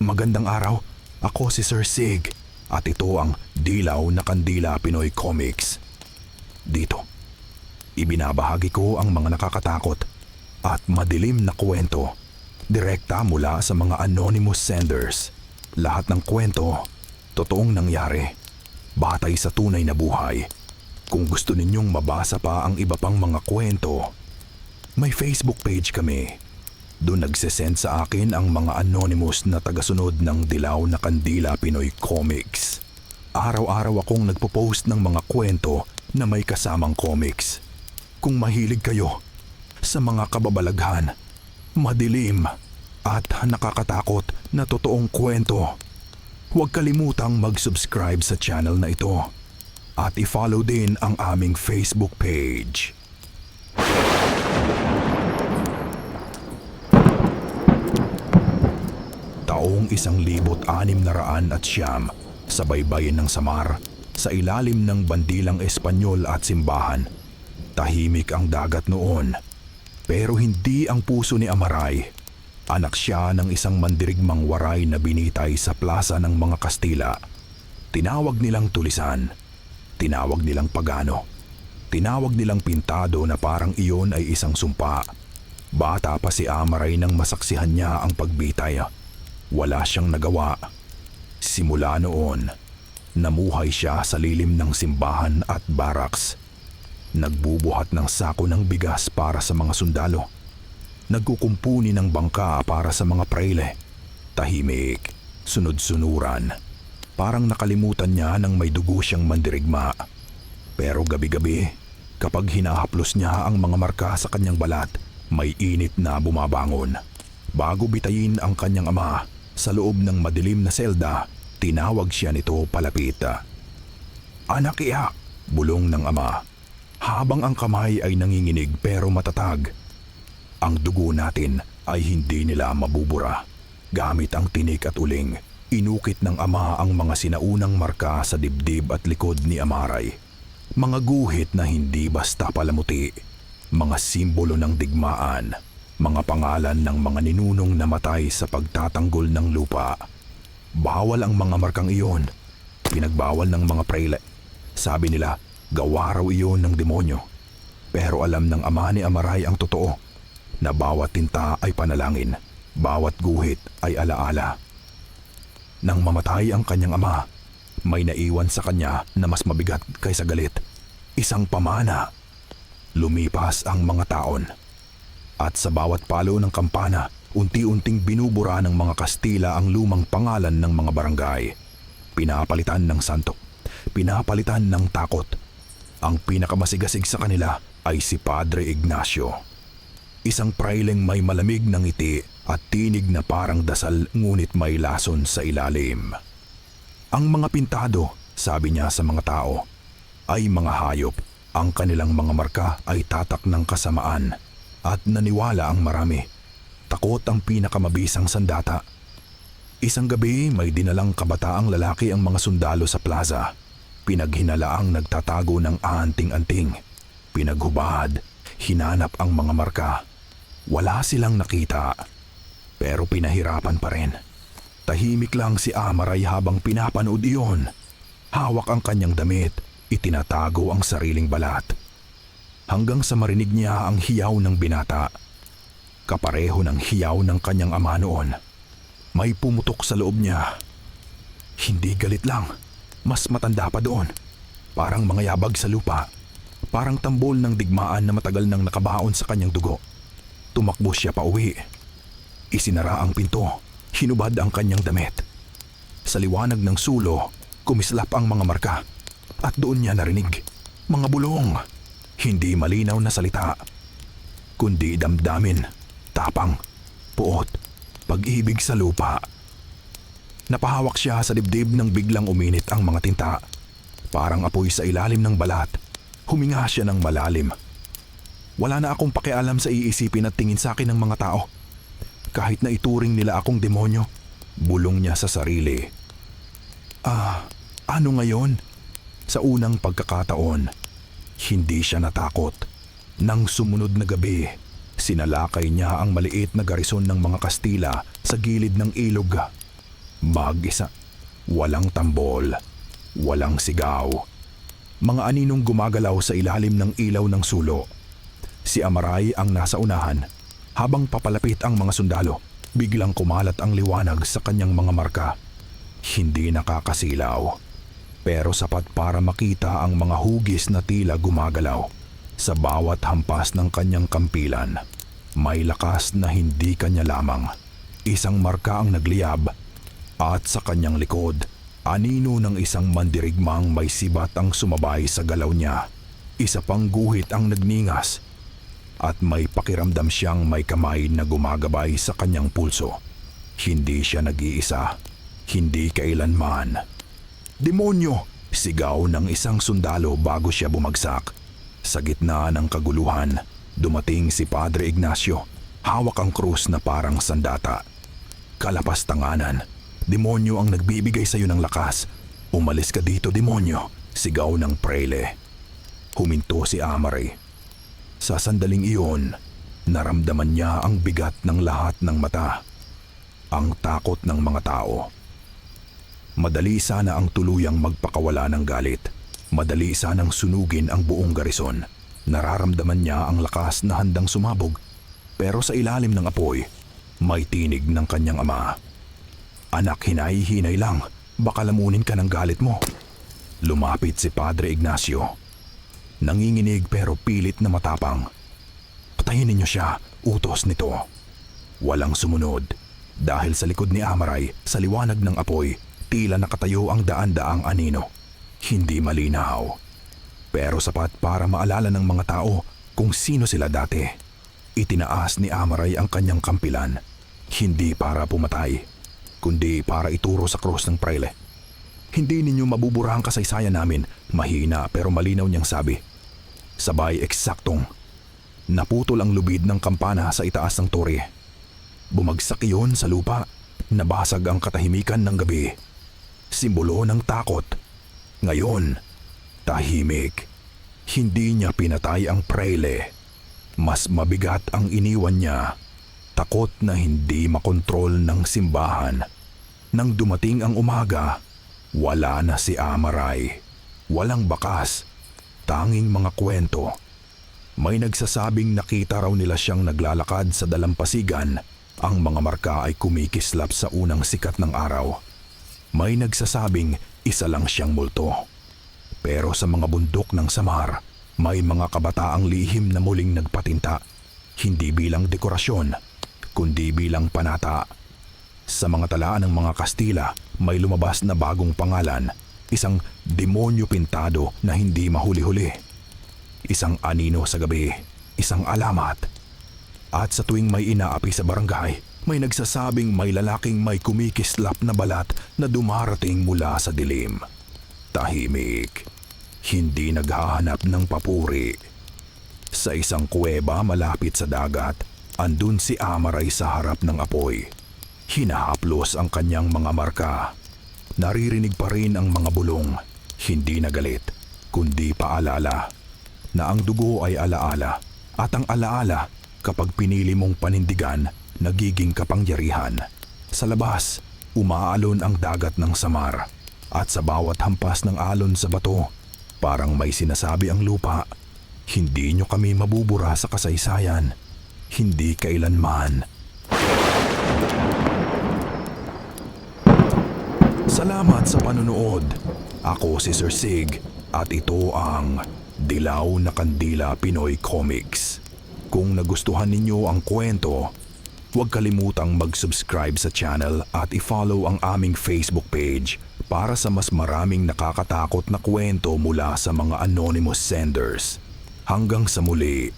Magandang araw. Ako si Sir Sig at ito ang Dilaw na Kandila Pinoy Comics. Dito, ibinabahagi ko ang mga nakakatakot at madilim na kwento direkta mula sa mga anonymous senders. Lahat ng kwento, totoong nangyari, batay sa tunay na buhay. Kung gusto ninyong mabasa pa ang iba pang mga kwento, may Facebook page kami. Doon nagsesend sa akin ang mga anonymous na tagasunod ng Dilaw na Kandila Pinoy Comics. Araw-araw akong nagpo-post ng mga kwento na may kasamang comics. Kung mahilig kayo sa mga kababalaghan, madilim at nakakatakot na totoong kwento, huwag kalimutang mag-subscribe sa channel na ito at i-follow din ang aming Facebook page. Taong 1609 sa baybayin ng Samar, sa ilalim ng bandilang Espanyol at simbahan. Tahimik ang dagat noon, pero hindi ang puso ni Amaray. Anak siya ng isang mandirigmang waray na binitay sa plaza ng mga Kastila. Tinawag nilang tulisan, tinawag nilang pagano, tinawag nilang pintado na parang iyon ay isang sumpa. Bata pa si Amaray nang masaksihan niya ang pagbitay. Wala siyang nagawa. Simula noon, namuhay siya sa lilim ng simbahan at barracks. Nagbubuhat ng sako ng bigas para sa mga sundalo. Nagkukumpuni ng bangka para sa mga prayle. Tahimik, sunod-sunuran. Parang nakalimutan niya nang may dugo siyang mandirigma. Pero gabi-gabi, kapag hinahaplos niya ang mga marka sa kanyang balat, may init na bumabangon. Bago bitayin ang kanyang ama, sa loob ng madilim na selda, tinawag siya nito palapit. "Anak iya," bulong ng ama, habang ang kamay ay nanginginig pero matatag. "Ang dugo natin ay hindi nila mabubura." Gamit ang tinik at uling, inukit ng ama ang mga sinaunang marka sa dibdib at likod ni Amaray. Mga guhit na hindi basta palamuti, mga simbolo ng digmaan, mga pangalan ng mga ninunong namatay sa pagtatanggol ng lupa. Bawal ang mga markang iyon. Pinagbawal ng mga prayle. Sabi nila, gawa raw iyon ng demonyo. Pero alam ng ama ni Amaray ang totoo, na bawat tinta ay panalangin, bawat guhit ay alaala. Nang mamatay ang kanyang ama, may naiwan sa kanya na mas mabigat kaysa galit. Isang pamana. Lumipas ang mga taon. At sa bawat palo ng kampana, unti-unting binubura ng mga Kastila ang lumang pangalan ng mga barangay. Pinapalitan ng santo, pinapalitan ng takot. Ang pinakamasigasig sa kanila ay si Padre Ignacio. Isang praileng may malamig na ngiti at tinig na parang dasal ngunit may lason sa ilalim. Ang mga pintado, sabi niya sa mga tao, ay mga hayop. Ang kanilang mga marka ay tatak ng kasamaan. At naniwala ang marami. Takot ang pinakamabisang sandata. Isang gabi may dinalang kabataang lalaki ang mga sundalo sa plaza. Pinaghinalaang nagtatago ng aanting-anting. Pinaghubad, hinanap ang mga marka. Wala silang nakita. Pero pinahirapan pa rin. Tahimik lang si Amaray habang pinapanood iyon. Hawak ang kanyang damit, itinatago ang sariling balat. Hanggang sa marinig niya ang hiyaw ng binata. Kapareho ng hiyaw ng kanyang ama noon. May pumutok sa loob niya. Hindi galit lang, mas matanda pa doon. Parang mangayabag sa lupa. Parang tambol ng digmaan na matagal nang nakabaon sa kanyang dugo. Tumakbo siya pa uwi. Isinara ang pinto, hinubad ang kanyang damit. Sa liwanag ng sulo, kumislap ang mga marka. At doon niya narinig, mga bulong. Hindi malinaw na salita, kundi damdamin, tapang, puot, pag-ibig sa lupa. Napahawak siya sa dibdib nang biglang uminit ang mga tinta. Parang apoy sa ilalim ng balat. Huminga siya ng malalim. Wala na akong pakialam sa iisipin at tingin sa akin ng mga tao. Kahit na ituring nila akong demonyo, bulong niya sa sarili. Ano ngayon? Sa unang pagkakataon, hindi siya natakot. Nang sumunod na gabi, sinalakay niya ang maliit na garison ng mga Kastila sa gilid ng ilog. Mag-isa. Walang tambol. Walang sigaw. Mga aninong gumagalaw sa ilalim ng ilaw ng sulo. Si Amaray ang nasa unahan. Habang papalapit ang mga sundalo, biglang kumalat ang liwanag sa kanyang mga marka. Hindi nakakasilaw, pero sapat para makita ang mga hugis na tila gumagalaw. Sa bawat hampas ng kanyang kampilan, may lakas na hindi kanya lamang. Isang marka ang nagliyab, at sa kanyang likod, anino ng isang mandirigmang may sibat ang sumabay sa galaw niya. Isa pang guhit ang nagningas, at may pakiramdam siyang may kamay na gumagabay sa kanyang pulso. Hindi siya nag-iisa, hindi kailanman. "Demonyo!" sigaw ng isang sundalo bago siya bumagsak. Sa gitna ng kaguluhan, dumating si Padre Ignacio, hawak ang krus na parang sandata. "Kalapastanganan, demonyo ang nagbibigay sa iyo ng lakas. Umalis ka dito, demonyo!" sigaw ng prele. Huminto si Amaray. Sa sandaling iyon, naramdaman niya ang bigat ng lahat ng mata. Ang takot ng mga tao. Madali sana ang tuluyang magpakawala ng galit. Madali sanang sunugin ang buong garison. Nararamdaman niya ang lakas na handang sumabog. Pero sa ilalim ng apoy, may tinig ng kanyang ama. "Anak, hinay-hinay lang. Baka lamunin ka ng galit mo." Lumapit si Padre Ignacio. Nanginginig pero pilit na matapang. "Patayin ninyo siya, utos nito." Walang sumunod. Dahil sa likod ni Amaray, sa liwanag ng apoy, tila nakatayo ang daan-daang anino. Hindi malinaw, pero sapat para maalala ng mga tao kung sino sila dati. Itinaas ni Amaray ang kanyang kampilan, hindi para pumatay, kundi para ituro sa krus ng prele. "Hindi ninyo mabubura ang kasaysayan namin," mahina pero malinaw niyang sabi. Sabay eksaktong naputol ang lubid ng kampana sa itaas ng tore. Bumagsak iyon sa lupa, nabasag ang katahimikan ng gabi. Simbolo ng takot. Ngayon, tahimik. Hindi niya pinatay ang prele. Mas mabigat ang iniwan niya. Takot na hindi makontrol ng simbahan. Nang dumating ang umaga, wala na si Amaray. Walang bakas, tanging mga kwento. May nagsasabing nakita raw nila siyang naglalakad sa dalampasigan. Ang mga marka ay kumikislap sa unang sikat ng araw. May nagsasabing isa lang siyang multo. Pero sa mga bundok ng Samar, may mga kabataang lihim na muling nagpatinta. Hindi bilang dekorasyon, kundi bilang panata. Sa mga talaan ng mga Kastila, may lumabas na bagong pangalan. Isang demonyo pintado na hindi mahuli-huli. Isang anino sa gabi, isang alamat. At sa tuwing may inaapi sa barangay, may nagsasabing may lalaking may kumikislap na balat na dumarating mula sa dilim. Tahimik, hindi naghahanap ng papuri. Sa isang kuweba malapit sa dagat, andun si Amaray sa harap ng apoy. Hinahaplos ang kanyang mga marka. Naririnig pa rin ang mga bulong, hindi na galit, kundi paalala. Na ang dugo ay alaala, at ang alaala, kapag pinili mong panindigan, nagiging kapangyarihan. Sa labas, umaalon ang dagat ng Samar, at sa bawat hampas ng alon sa bato, parang may sinasabi ang lupa, "Hindi nyo kami mabubura sa kasaysayan, hindi kailanman." Salamat sa panunood. Ako si Sir Sig, at ito ang Dilaw na Kandila Pinoy Comics. Kung nagustuhan ninyo ang kwento, huwag kalimutang mag-subscribe sa channel at i-follow ang aming Facebook page para sa mas maraming nakakatakot na kwento mula sa mga anonymous senders. Hanggang sa muli.